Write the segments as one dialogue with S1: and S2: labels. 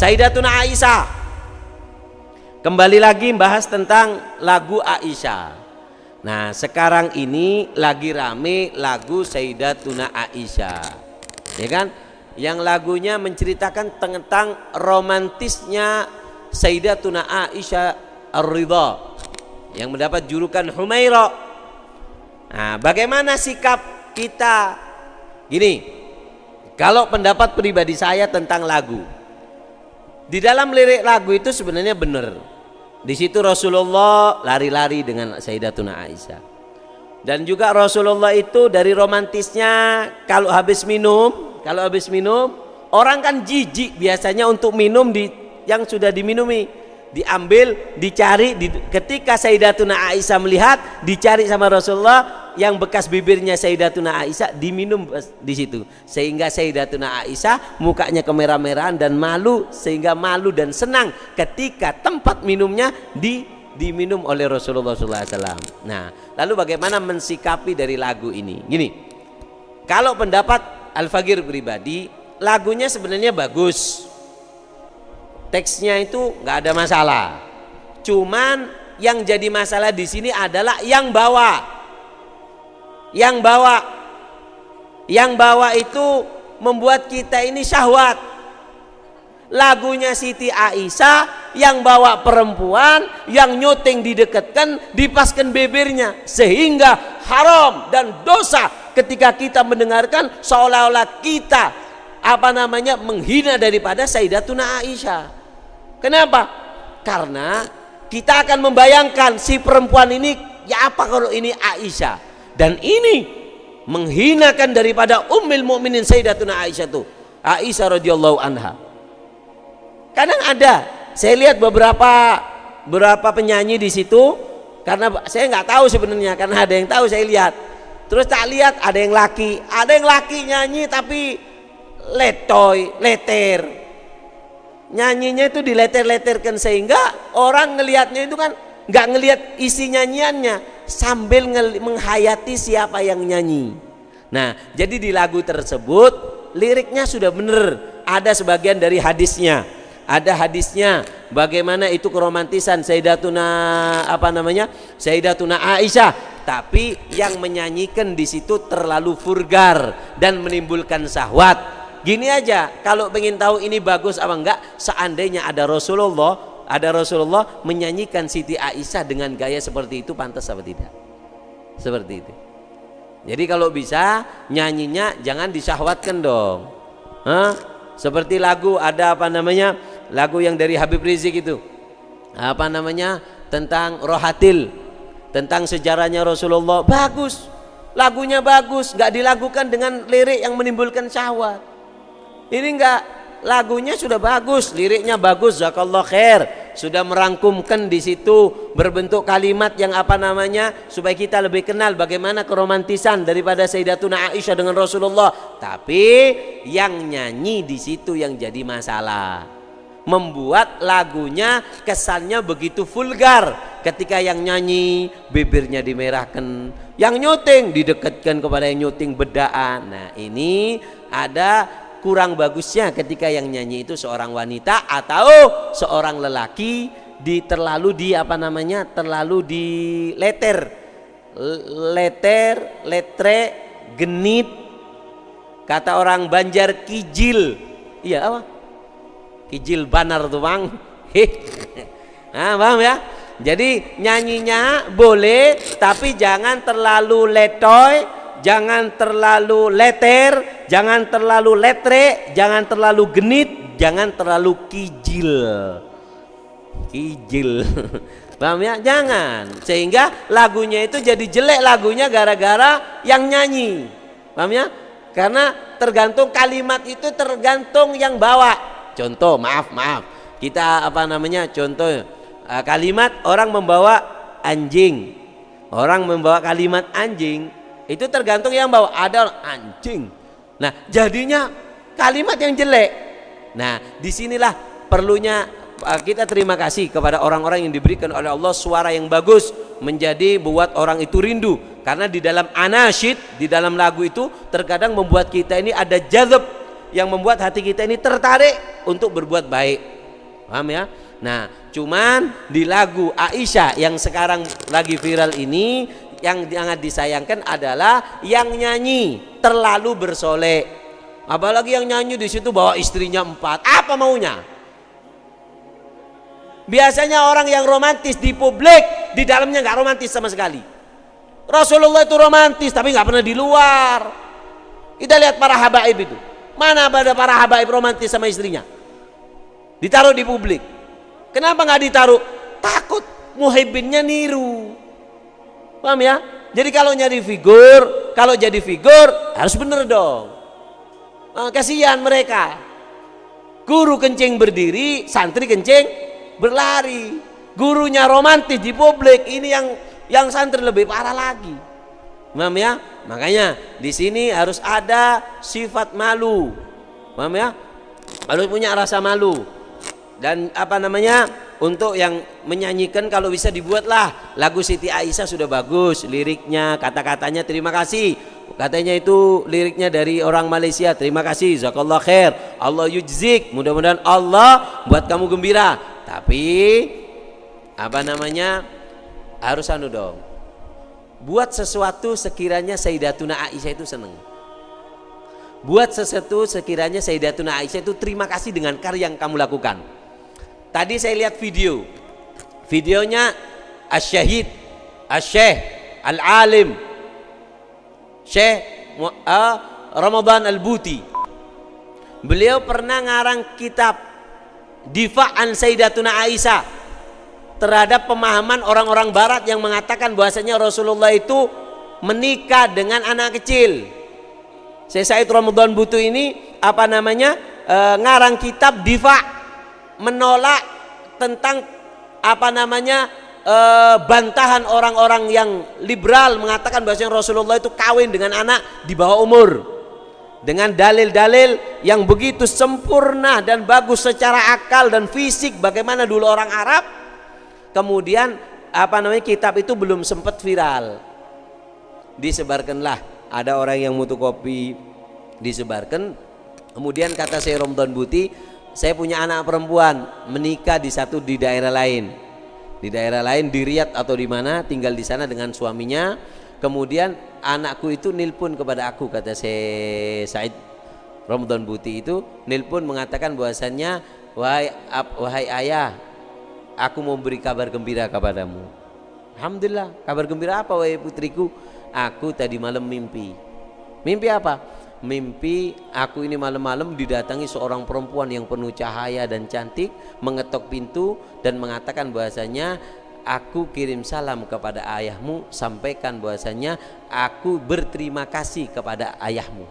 S1: Sayyidatuna Aisyah. Kembali lagi bahas tentang lagu Aisyah. Nah, sekarang ini lagi rame lagu Sayyidatuna Aisyah, ya kan? Yang lagunya menceritakan tentang romantisnya Sayyidatuna Aisyah Ar-Ridha yang mendapat julukan Humaira. Nah, bagaimana sikap kita? Gini, kalau pendapat pribadi saya tentang lagu, di dalam lirik lagu itu sebenarnya benar. Di situ Rasulullah lari-lari dengan Sayyidatuna Aisyah. Dan juga Rasulullah itu dari romantisnya kalau habis minum orang kan jijik biasanya untuk minum yang sudah diminumi. Diambil, dicari, ketika Sayyidatuna Aisyah melihat, dicari sama Rasulullah yang bekas bibirnya Sayyidatuna Aisyah diminum di situ, sehingga Sayyidatuna Aisyah mukanya kemerah-merahan dan malu, sehingga malu dan senang ketika tempat minumnya diminum oleh Rasulullah SAW. Nah, lalu bagaimana mensikapi dari lagu ini? Gini, kalau pendapat Al-Faqir pribadi, lagunya sebenarnya bagus. Teksnya itu nggak ada masalah. Cuman yang jadi masalah di sini adalah yang bawa. Yang bawa itu membuat kita ini syahwat. Lagunya Siti Aisyah yang bawa perempuan, yang nyuting didekatkan, dipaskan bibirnya, sehingga haram dan dosa ketika kita mendengarkan, seolah-olah kita menghina daripada Sayyidatuna Aisyah. Kenapa? Karena kita akan membayangkan si perempuan ini, ya apa kalau ini Aisyah, dan ini menghinakan daripada Ummul Mukminin Sayyidatuna Aisyah tuh, Aisyah radhiyallahu anha. Kadang ada, saya lihat beberapa penyanyi di situ, karena saya nggak tahu sebenarnya, karena ada yang tahu saya lihat. Terus tak lihat ada yang laki nyanyi tapi leter. Nyanyinya itu dileter-leterkan sehingga orang ngelihatnya itu kan nggak ngelihat isi nyanyiannya, sambil menghayati siapa yang nyanyi. Nah, jadi di lagu tersebut liriknya sudah benar, ada sebagian dari hadisnya. Ada hadisnya bagaimana itu keromantisan Sayyidatuna Aisyah, tapi yang menyanyikan di situ terlalu vulgar dan menimbulkan syahwat. Gini aja, kalau pengen tahu ini bagus apa enggak, seandainya ada Rasulullah menyanyikan Siti Aisyah dengan gaya seperti itu, pantas apa tidak? Seperti itu. Jadi kalau bisa nyanyinya jangan disyahwatkan dong. Seperti lagu lagu yang dari Habib Rizik itu. Tentang Rohatil, tentang sejarahnya Rasulullah, bagus. Lagunya bagus, enggak dilakukan dengan lirik yang menimbulkan syahwat. Ini enggak, lagunya sudah bagus, liriknya bagus, jazakallah khair, sudah merangkumkan di situ berbentuk kalimat yang supaya kita lebih kenal bagaimana keromantisan daripada Sayyidatuna Aisyah dengan Rasulullah. Tapi yang nyanyi di situ yang jadi masalah, membuat lagunya kesannya begitu vulgar. Ketika yang nyanyi bibirnya dimerahkan, yang nyuting didekatkan kepada yang nyuting bedaan. Nah, ini ada kurang bagusnya ketika yang nyanyi itu seorang wanita atau seorang lelaki terlalu letre, genit, kata orang Banjar kijil. Iya apa? Kijil banar tuh bang. Nah, paham ya? Jadi nyanyinya boleh, tapi jangan terlalu letoy, jangan terlalu leter, jangan terlalu letre, jangan terlalu genit, jangan terlalu kijil. Paham ya? Jangan, sehingga lagunya itu jadi jelek lagunya gara-gara yang nyanyi. Paham ya? Karena tergantung kalimat itu, tergantung yang bawa. Contoh, maaf, kita contoh kalimat orang membawa anjing, orang membawa kalimat anjing, itu tergantung yang bawa. Ada anjing, nah jadinya kalimat yang jelek. Nah, disinilah perlunya kita terima kasih kepada orang-orang yang diberikan oleh Allah suara yang bagus, menjadi buat orang itu rindu. Karena di dalam anasyid, di dalam lagu itu terkadang membuat kita ini ada jazab, yang membuat hati kita ini tertarik untuk berbuat baik. Paham ya? Nah, cuman di lagu Aisyah yang sekarang lagi viral ini, yang sangat disayangkan adalah yang nyanyi terlalu bersolek. Apalagi yang nyanyi di situ bawa istrinya 4. Apa maunya? Biasanya orang yang romantis di publik, di dalamnya nggak romantis sama sekali. Rasulullah itu romantis tapi nggak pernah di luar. Kita lihat para habaib itu. Mana ada para habaib romantis sama istrinya? Ditaruh di publik. Kenapa nggak ditaruh? Takut muhibbinnya niru. Paham ya? Jadi kalau nyari figur, kalau jadi figur harus bener dong. Kasihan mereka. Guru kencing berdiri, santri kencing berlari. Gurunya romantis di publik, ini yang santri lebih parah lagi. Paham ya? Makanya di sini harus ada sifat malu. Paham ya? Harus punya rasa malu. Dan apa namanya, untuk yang menyanyikan kalau bisa dibuatlah lagu Siti Aisyah, sudah bagus liriknya, kata-katanya, terima kasih. Katanya itu liriknya dari orang Malaysia, terima kasih, jazakallah khair, Allah yujzik, mudah-mudahan Allah buat kamu gembira. Tapi apa namanya, harus anu dong, buat sesuatu sekiranya Sayyidatuna Aisyah itu seneng. Buat sesuatu sekiranya Sayyidatuna Aisyah itu terima kasih dengan karya yang kamu lakukan. Tadi saya lihat videonya Asy-Syahid, Asy-Syekh Al-Alim Syekh Ramadan Al-Buti. Beliau pernah ngarang kitab Difa'an Sayyidatuna Aisyah terhadap pemahaman orang-orang barat yang mengatakan bahwasanya Rasulullah itu menikah dengan anak kecil. Syekh Said Ramadan Buti ini apa namanya, ngarang kitab Difa', menolak tentang apa namanya, bantahan orang-orang yang liberal mengatakan bahwasanya Rasulullah itu kawin dengan anak di bawah umur, dengan dalil-dalil yang begitu sempurna dan bagus secara akal dan fisik bagaimana dulu orang Arab. Kemudian apa namanya, kitab itu belum sempat viral, disebarkanlah, ada orang yang mutu kopi, disebarkan. Kemudian kata saya Ramadan Buti, saya punya anak perempuan menikah di daerah lain, di Riyadh atau di mana, tinggal di sana dengan suaminya. Kemudian anakku itu nilpun kepada aku, kata saya Said Ramadan Buti itu nilpun mengatakan bahwasannya, wahai ayah, aku mau beri kabar gembira kepadamu. Alhamdulillah, kabar gembira apa wahai putriku? Aku tadi malam mimpi. Mimpi apa? Mimpi aku ini malam-malam didatangi seorang perempuan yang penuh cahaya dan cantik, mengetok pintu dan mengatakan bahwasanya, aku kirim salam kepada ayahmu, sampaikan bahwasanya aku berterima kasih kepada ayahmu.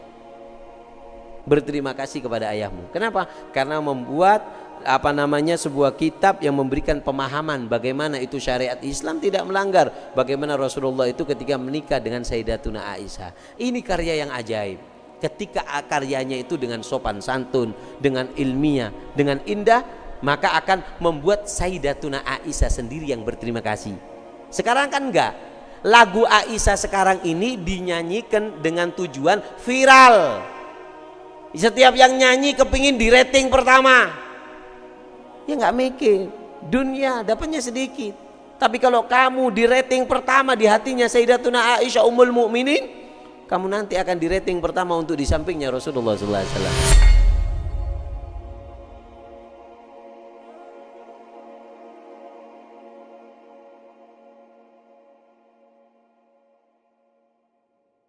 S1: Berterima kasih kepada ayahmu. Kenapa? Karena membuat apa namanya, sebuah kitab yang memberikan pemahaman bagaimana itu syariat Islam tidak melanggar, bagaimana Rasulullah itu ketika menikah dengan Sayyidatuna Aisyah. Ini karya yang ajaib. Ketika karyanya itu dengan sopan santun, dengan ilmiah, dengan indah, maka akan membuat Sayyidatuna Aisyah sendiri yang berterima kasih. Sekarang kan enggak. Lagu Aisyah sekarang ini dinyanyikan dengan tujuan viral. Setiap yang nyanyi kepingin di rating pertama. Ya enggak mikir, dunia dapatnya sedikit. Tapi kalau kamu di rating pertama di hatinya Sayyidatuna Aisyah Ummul Mukminin, kamu nanti akan di rating pertama untuk di sampingnya Rasulullah SAW.